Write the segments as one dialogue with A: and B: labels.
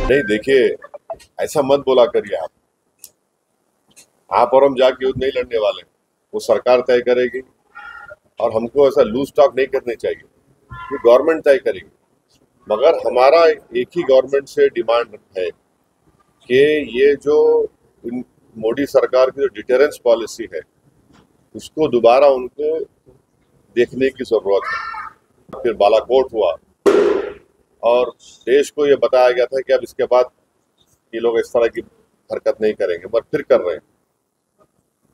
A: नहीं देखिए, ऐसा मत बोला करिए आप और हम जाके युद्ध नहीं लड़ने वाले। वो सरकार तय करेगी और हमको ऐसा लूज टॉक नहीं करनी चाहिए। ये गवर्नमेंट तय करेगी, मगर हमारा एक ही गवर्नमेंट से डिमांड है कि ये जो मोदी सरकार की जो डिटेरेंस पॉलिसी है उसको दोबारा उनको देखने की जरूरत है। फिर बालाकोट हुआ और देश को ये बताया गया था कि अब इसके बाद ये लोग इस तरह की हरकत नहीं करेंगे, पर फिर कर रहे हैं।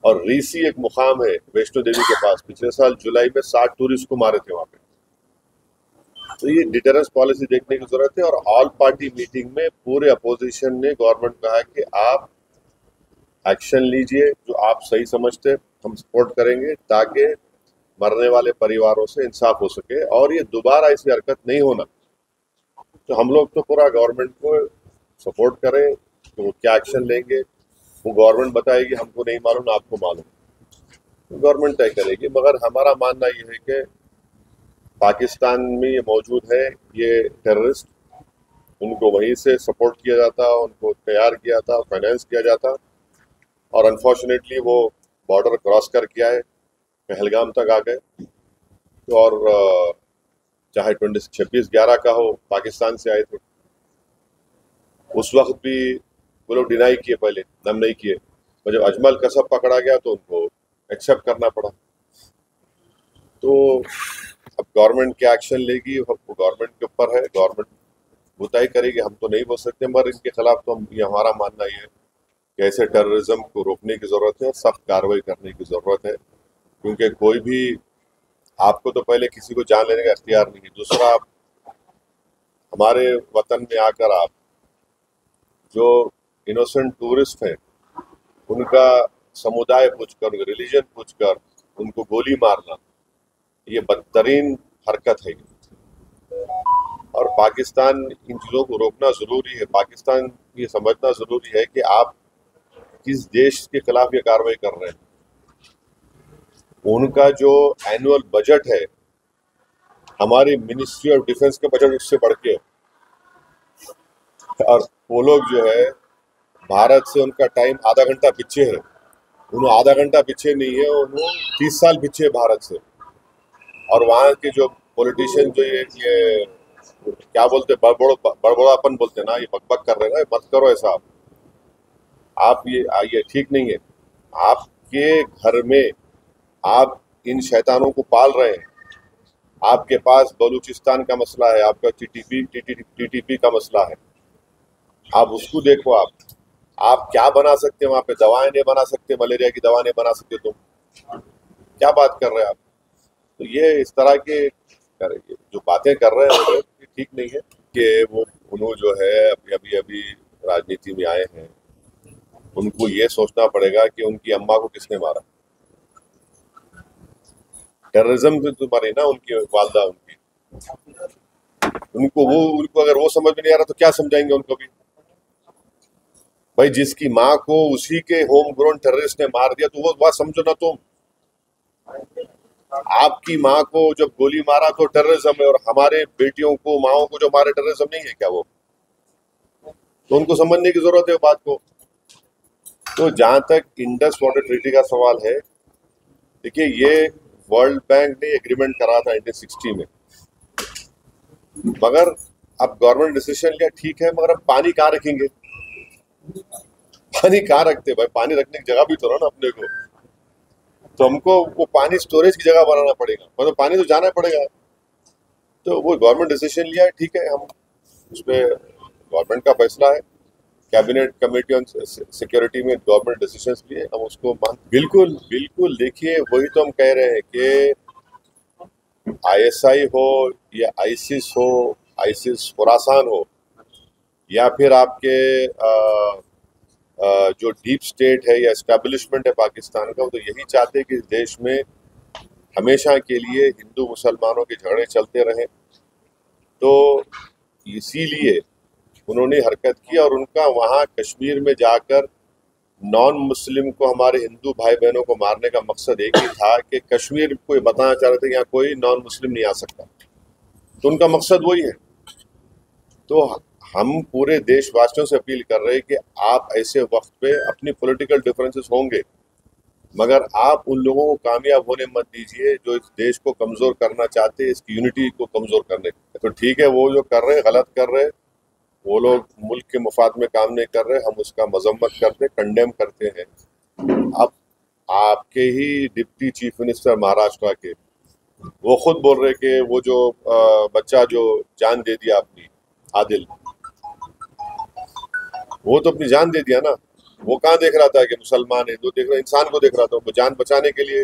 A: और रीसी एक मुकाम है वैष्णो देवी के पास, पिछले साल जुलाई में 60 टूरिस्ट को मारे थे वहां पे। तो ये डिटेरेंस पॉलिसी देखने की जरूरत है। और ऑल पार्टी मीटिंग में पूरे अपोजिशन ने गवर्नमेंट कहा कि आप एक्शन लीजिए, जो आप सही समझते हम सपोर्ट करेंगे, ताकि मरने वाले परिवारों से इंसाफ हो सके और ये दोबारा ऐसी हरकत नहीं होना। तो हम लोग तो पूरा गवर्नमेंट को सपोर्ट करें, तो वो क्या एक्शन लेंगे वो गवर्नमेंट बताएगी, हमको नहीं मालूम, आपको मालूम, तो गवर्नमेंट तय करेगी। मगर हमारा मानना ये है कि पाकिस्तान में ये मौजूद है, ये टेररिस्ट, उनको वहीं से सपोर्ट किया जाता, उनको तैयार किया था, फाइनेंस किया जाता, और अनफॉर्चुनेटली वो बॉर्डर क्रॉस कर किया है, पहलगाम तक आ गए। तो और चाहे 26/11 का हो, पाकिस्तान से आए थे, उस वक्त भी वो लोग डिनाई किए, पहले दम नहीं किए, और जब अजमल कसब पकड़ा गया तो उनको एक्सेप्ट करना पड़ा। तो अब गवर्नमेंट क्या एक्शन लेगी वो गवर्नमेंट के ऊपर है, गवर्नमेंट वो तय करेगी, हम तो नहीं बोल सकते। मगर इनके खिलाफ तो ये हमारा मानना ये है कि ऐसे टेररिज्म को रोकने की जरूरत है और सख्त कार्रवाई करने की जरूरत है, क्योंकि कोई भी, आपको तो पहले किसी को जान लेने का इख्तियार नहीं है, दूसरा आप हमारे वतन में आकर आप जो इनोसेंट टूरिस्ट हैं उनका समुदाय पूछकर, उनका रिलीजन पूछकर उनको गोली मारना, ये बदतरीन हरकत है। और पाकिस्तान इन चीज़ों को रोकना ज़रूरी है। पाकिस्तान ये समझना ज़रूरी है कि आप किस देश के खिलाफ ये कार्रवाई कर रहे हैं। उनका जो एनुअल बजट है, हमारी मिनिस्ट्री ऑफ डिफेंस के बजट उससे बढ़ के, और वो लोग जो है भारत से उनका टाइम आधा घंटा पीछे है। उन्होंने आधा घंटा पीछे नहीं है, उन्होंने 30 साल पीछे है भारत से। और वहाँ के जो पॉलिटिशियन जो ये क्या बोलते, बड़बड़ापन बोलते ना, ये बकबक कर रहे हैं ना, मत करो ऐसा। आप ये ठीक नहीं है। आपके घर में आप इन शैतानों को पाल रहे हैं। आपके पास बलूचिस्तान का मसला है, आपका टीटीपी का मसला है, आप उसको देखो। आप क्या बना सकते हैं वहां पे? दवाएं नहीं बना सकते, मलेरिया की दवा नहीं बना सकते, तुम क्या बात कर रहे हैं आप? तो ये इस तरह के जो बातें कर रहे हैं ये ठीक नहीं है। कि वो उन्होंने जो है अभी राजनीति में आए हैं, उनको ये सोचना पड़ेगा कि उनकी अम्मा को किसने मारा। टेररिज्म भी तो मारी ना उनकी वालदा, उनको अगर वो समझ में नहीं आ रहा तो क्या समझाएंगे उनको भी? भाई, जिसकी माँ को उसी के होम ग्रोन टेररिस्ट ने मार दिया, तो वो बात समझो ना तुम। आपकी माँ को जब गोली मारा तो टेररिज्म है, और हमारे बेटियों को, माओ को जो मारे, टेररिज्म नहीं है क्या वो? तो उनको समझने की जरूरत है बात को। तो जहां तक इंडस वाटर ट्रीटी का सवाल है, देखिए ये वर्ल्ड बैंक ने एग्रीमेंट करा था 1960 में, मगर अब गवर्नमेंट डिसीजन लिया, ठीक है, मगर अब पानी कहाँ रखेंगे? पानी कहाँ रखते भाई? पानी रखने की जगह भी तो ना अपने को। तो हमको वो पानी स्टोरेज की जगह बनाना पड़ेगा, मतलब पानी तो जाना पड़ेगा। तो वो गवर्नमेंट डिसीजन लिया है, ठीक है, हम उस पर गवर्नमेंट का फैसला है, कैबिनेट कमेटी ऑन सिक्योरिटी में गवर्नमेंट डिसीजंस लिए, हम उसको मान। बिल्कुल बिल्कुल, देखिए वही तो हम कह रहे हैं कि आईएसआई हो या आईसिस हो, आईसिस खुरासान हो, या फिर आपके जो डीप स्टेट है या एस्टेब्लिशमेंट है पाकिस्तान का, वो तो यही चाहते हैं कि इस देश में हमेशा के लिए हिंदू मुसलमानों के झगड़े चलते रहें। तो इसीलिए उन्होंने हरकत की, और उनका वहाँ कश्मीर में जाकर नॉन मुस्लिम को, हमारे हिंदू भाई बहनों को मारने का मकसद एक ही था कि कश्मीर को बताना चाह रहे थे यहाँ कोई नॉन मुस्लिम नहीं आ सकता। तो उनका मकसद वही है। तो हम पूरे देशवासियों से अपील कर रहे हैं कि आप ऐसे वक्त पे अपनी पॉलिटिकल डिफरेंसेस होंगे, मगर आप उन लोगों को कामयाब होने मत दीजिए जो इस देश को कमजोर करना चाहते हैं, इसकी यूनिटी को कमजोर करने। तो ठीक है, वो जो कर रहे हैं गलत कर रहे हैं, वो लोग मुल्क के मुफाद में काम नहीं कर रहे, हम उसका मजम्मत करते, कंडेम करते हैं। अब आपके ही डिप्टी चीफ मिनिस्टर महाराष्ट्र के, वो खुद बोल रहे कि वो जो बच्चा जो जान दे दिया अपनी, आदिल, वो तो अपनी जान दे दिया ना। वो कहाँ देख रहा था कि मुसलमान है, तो देख रहा इंसान को देख रहा था। वो जान बचाने के लिए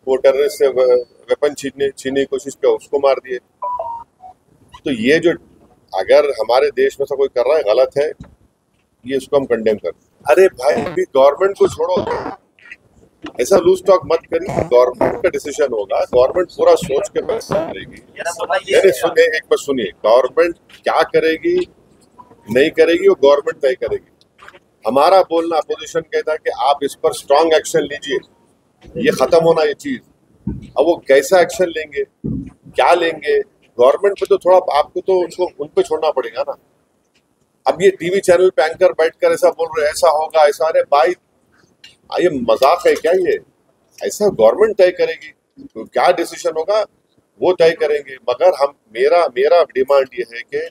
A: वो टेररिस्ट से वेपन छीनने की कोशिश किया, उसको मार दिए। तो ये जो अगर हमारे देश में से कोई कर रहा है गलत है, ये उसको हम कंडेम कर। अरे भाई, अभी गवर्नमेंट को छोड़ो, ऐसा लूज टॉक मत करिए। गवर्नमेंट का डिसीजन होगा, गवर्नमेंट पूरा सोच के फैसला करेगी। नहीं सुनिए, एक बार सुनिए, गवर्नमेंट क्या करेगी नहीं करेगी वो गवर्नमेंट तय करेगी। हमारा बोलना, अपोजिशन कहता है कि आप इस पर स्ट्रांग एक्शन लीजिए, ये खत्म होना ये चीज। अब वो कैसा एक्शन लेंगे, क्या लेंगे, गवर्नमेंट पे तो थोड़ा आपको तो उनको उन पे छोड़ना पड़ेगा ना। अब ये टीवी चैनल पे एंकर बैठकर ऐसा बोल रहे ऐसा होगा ऐसा, अरे भाई ये मजाक है क्या? ये ऐसा गवर्नमेंट तय करेगी, तो क्या डिसीजन होगा वो तय करेंगे। मगर हम मेरा मेरा डिमांड ये है कि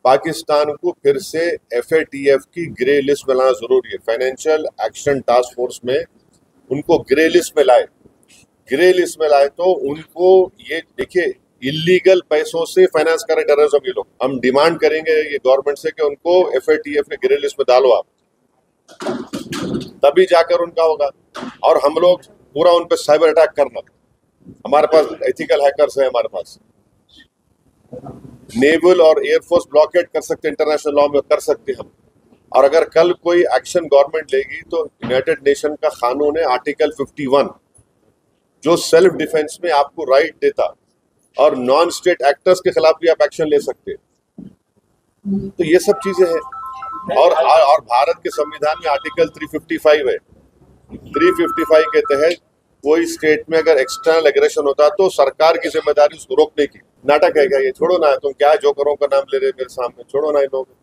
A: पाकिस्तान को फिर से FATF की ग्रे लिस्ट में लाना जरूरी है। फाइनेंशियल एक्शन टास्क फोर्स में उनको ग्रे लिस्ट में लाए। ग्रे लिस्ट में लाए तो उनको ये देखिए, इलीगल पैसों से फाइनेंस करें टेररिज्म ये लोग। हम डिमांड करेंगे ये गवर्नमेंट से कि उनको FATF के ग्रे लिस्ट में डालो आप, तभी जाकर उनका होगा। और हम लोग पूरा उन पर साइबर अटैक करना, हमारे पास एथिकल हैकर्स है, हमारे पास नेवल और एयरफोर्स ब्लॉकेट कर सकते, इंटरनेशनल लॉ में कर सकते हम। और अगर कल कोई एक्शन गवर्नमेंट लेगी तो यूनाइटेड नेशन का कानून है आर्टिकल 51, जो सेल्फ डिफेंस में आपको राइट देता, और नॉन स्टेट एक्टर्स के खिलाफ भी आप एक्शन ले सकते हैं। तो ये सब चीजें हैं। और भारत के संविधान में आर्टिकल 355 है। 355 के तहत कोई स्टेट में अगर एक्सटर्नल एग्रेशन होता तो सरकार की जिम्मेदारी उसको रोकने की। नाटक है क्या ये? छोड़ो ना, तुम क्या जोकरों का नाम ले रहे मेरे सामने, छोड़ो ना इन लोगों को।